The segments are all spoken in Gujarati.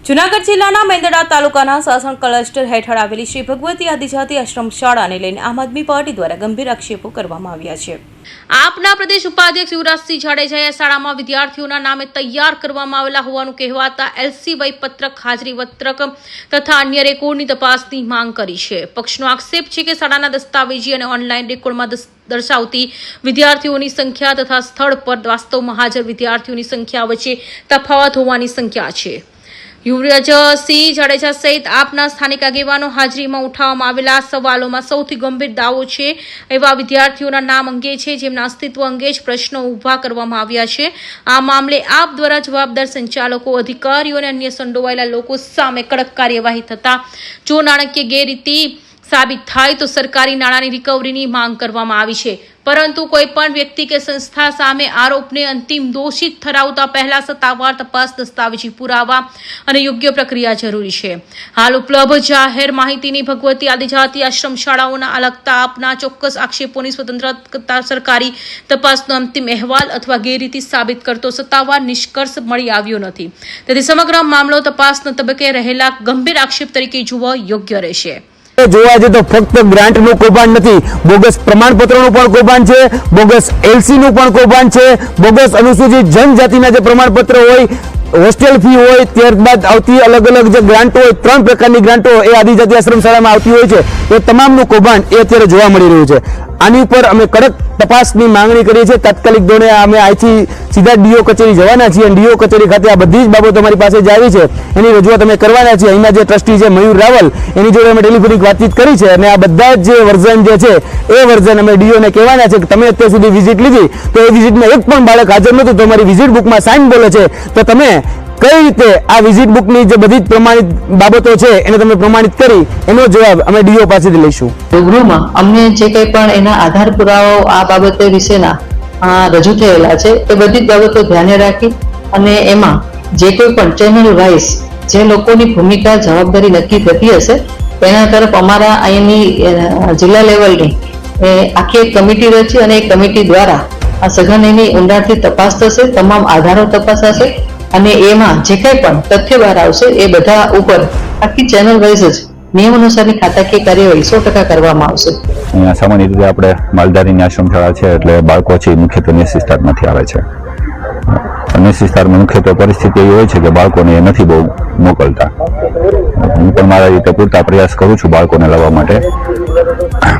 જૂનાગઢ જિલ્લાના મેંદરડા તાલુકાના સાસણ ક્લસ્ટર હેઠળ આવેલી શ્રી ભગવતી આદિજાતિ આશ્રમ શાળાને લઈને આમ આદમી પાર્ટી દ્વારા ગંભીર આક્ષેપો કરવામાં આવ્યા છે। આપના પ્રદેશ ઉપાધ્યક્ષ યુવરાજસિંહ જાડેજાએ શાળામાં વિદ્યાર્થીઓના નામે તૈયાર કરવામાં આવેલા હોવાનું કહેવાતા એલસી પત્રક, હાજરી પત્રક તથા અન્ય રેકોર્ડની તપાસની માંગ કરી છે। પક્ષનો આક્ષેપ છે કે શાળાના દસ્તાવેજી અને ઓનલાઈન રેકોર્ડમાં દર્શાવતી વિદ્યાર્થીઓની સંખ્યા તથા સ્થળ પર વાસ્તવમાં હાજર વિદ્યાર્થીઓની સંખ્યા વચ્ચે તફાવત હોવાની શંકા છે। યુવરાજસિંહ જાડેજા સહિત આપના સ્થાનિક આગેવાનો હાજરીમાં ઉઠાવવામાં આવેલા સવાલોમાં સૌથી ગંભીર દાવો છે એવા વિદ્યાર્થીઓના નામ અંગે છે, જેમના અસ્તિત્વ અંગે જ પ્રશ્નો ઊભા કરવામાં આવ્યા છે। આ મામલે આપ દ્વારા જવાબદાર સંચાલકો, અધિકારીઓ અને અન્ય સંડોવાયેલા લોકો સામે કડક કાર્યવાહી થતા જો નાણાકીય ગેરરીતિ સાબિત થાય તો સરકારી નાણાંની રિકવરીની માંગ કરવામાં આવી છે। પરંતુ કોઈ પણ વ્યક્તિ કે સંસ્થા સામે આરોપને અંતિમ દોષિત ઠરાવતા પહેલા સત્તાવાર તપાસ, દસ્તાવેજી પુરાવા અને યોગ્ય પ્રક્રિયા જરૂરી છે। હાલ ઉપલબ્ધ જાહેર માહિતીની ભગવતી આદિજાતિ આશ્રમ શાળાઓના લગતા આપના ચોક્કસ આક્ષેપોની સ્વતંત્ર સરકારી તપાસનો અંતિમ અહેવાલ અથવા ગેરરીતિ સાબિત કરતો સત્તાવાર નિષ્કર્ષ મળી આવ્યો નથી। તેથી સમગ્ર મામલો તપાસના તબક્કે રહેલા ગંભીર આક્ષેપ તરીકે જોવો યોગ્ય રહેશે। જોવા જઈએ તો ફક્ત ગ્રાન્ટનું કૌભાંડ નથી, બોગસ પ્રમાણપત્રોનું પણ કૌભાંડ છે, બોગસ એલસીનું પણ કૌભાંડ છે, બોગસ અનુસૂચિત જનજાતિના જે પ્રમાણપત્ર હોય, હોસ્ટેલ ફી હોય, ત્યારબાદ આવતી અલગ અલગ જે ગ્રાન્ટો હોય, 3 પ્રકારની ગ્રાન્ટો એ આદિજાતિ આશ્રમ શાળામાં આવતી હોય છે, એ તમામનું કૌભાંડ એ અત્યારે જોવા મળી રહ્યું છે। આની ઉપર અમે કડક તપાસની માંગણી કરીએ છીએ। તાત્કાલિક ધોરણે અમે અહીંથી સીધા ડીઓ કચેરી જવાના છીએ અને ડીઓ કચેરી ખાતે આ બધી જ બાબતો અમારી પાસે જે આવી છે એની રજૂઆત અમે કરવાના છીએ। અહીંના જે ટ્રસ્ટી છે મયુર રાવલ, એની જોડે અમે ટેલિફોનિક વાતચીત કરી છે અને આ બધા જ જે વર્ઝન જે છે એ વર્ઝન અમે ડીઓને કહેવાના છે કે તમે અત્યાર સુધી વિઝિટ લીધી તો એ વિઝિટમાં એક પણ બાળક હાજર નહોતું, તો અમારી વિઝિટ બુકમાં સાઇન બોલે છે, તો તમે કઈ રીતે આ વિઝિટ બુકની જે બધી જ પ્રમાણિત બાબતો છે એને તમે પ્રમાણિત કરી એનો જવાબ અમે ડીઓ પાસેથી લઈશું। રૂબરૂમાં અમને જે કંઈ પણ એના આધાર પુરાવાઓ આ બાબતે વિશેના રજૂ થયેલા છે એ બધી જ બાબતો ધ્યાને રાખી અને એમાં જે કોઈ પણ ચેનલ વાઇઝ જે લોકોની ભૂમિકા, જવાબદારી નક્કી થતી હશે તેના તરફ અમારા અહીંની જિલ્લા લેવલની આખી એક કમિટી રચી અને એ કમિટી દ્વારા આ સઘન ઊંડાણથી તપાસ થશે, તમામ આધારો તપાસાશે અને એમાં જે કંઈ પણ તથ્ય બહાર આવશે એ બધા ઉપર આખી ચેનલ વાઇઝ જ નિયમ અનુસારની ખાતાકીય કાર્યવાહી 100% કરવામાં આવશે। અહીંયા સામાન્ય રીતે આપણે માલધારીની આશ્રમ શાળા છે એટલે બાળકો છે મુખ્યત્વે નિયત વિસ્તારમાંથી આવે છે। નિયત વિસ્તારમાં મુખ્યત્વે પરિસ્થિતિ એવી હોય છે કે બાળકોને નથી બહુ મોકલતા। હું પણ મારા રીતે પૂરતા પ્રયાસ કરું છું બાળકોને લાવવા માટે,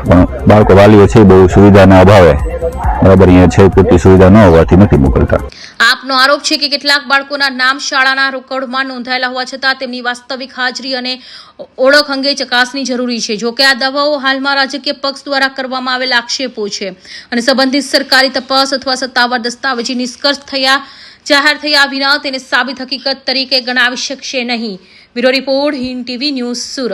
પણ બાળકો વાલીઓ છે બહુ સુવિધાના અભાવે બરાબર અહીંયા છે પૂરતી સુવિધા ન હોવાથી નથી મોકલતા। આપનો આરોપ છે કે કેટલાક બાળકોના નામ શાળાના રેકોર્ડમાં નોંધાયેલા હોવા છતાં તેમની વાસ્તવિક હાજરી અને ઓળખ અંગે ચકાસણી જરૂરી છે। જોકે આ દાવાઓ હાલમાં રાજકીય પક્ષ દ્વારા કરવામાં આવેલા આક્ષેપો છે અને સંબંધિત સરકારી તપાસ અથવા સત્તાવાર દસ્તાવેજી નિષ્કર્ષ જાહેર થયા વિના તેને સાબિત હકીકત તરીકે ગણાવી શકશે નહીં। Bureau report, Hind TV news, Surat.